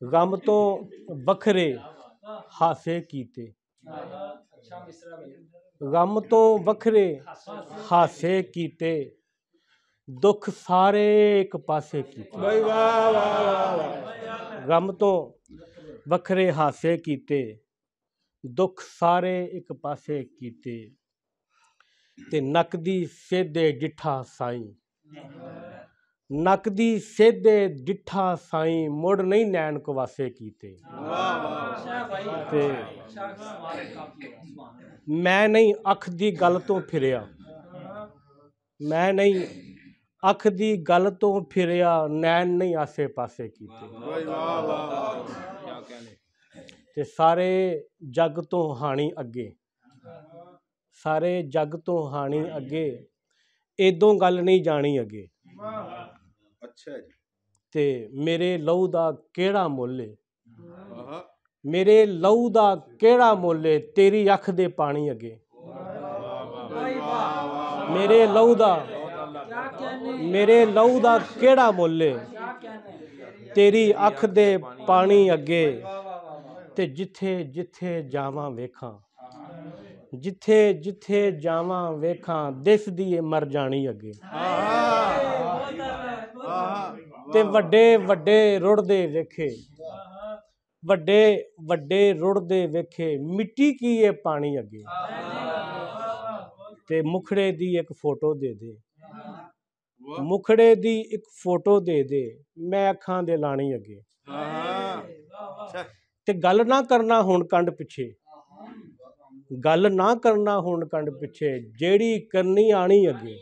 गम तो वखरे हासे कीते, गम तो वखरे हासे कीते, दुख सारे एक पासे कीते। गम तो वखरे हासे कीते, दुख सारे एक पासे कीते, ते नक दी सेधे डिठा साईं, नक दी सेधे डिठा साईं, मुड़ नहीं नैन कवासे कीते। ते मैं नहीं अख दी गल तो फिरिया, मैं नहीं अख दी गल तो फिरिया, नैन नहीं आसे पासे कीते। ते सारे जग तो हानी अगे, सारे जग तो हानी अगे, एदों गल नहीं जानी अगे। अच्छा जी। ते मेरे लहू दा केड़ा मुल्ल है, मेरे लहू दा केड़ा मुल्ल है, तेरी अख दे पानी अगे। मेरे लहू दा, मेरे लहू दा केड़ा मुल्ल है, तेरी अख दे पानी अगे। ते जिथे जिथे जावां वेखां, जिथे जिथे जावां वेखां, दिसदी ए मर जानी अगे। ते वड्डे वड्डे रुड़दे वेखे, वड्डे वड्डे रुड़दे वेखे, मिट्टी की ए पानी अगे। ते मुखड़े दी एक फोटो दे दे, मुखड़े दी एक फोटो दे दे, मैं अखां दे लानी अगे। ते गल ना करना हुण कंड पिछे, गल ना करना हुण कंड पिछे, जेड़ी करनी आनी अगे।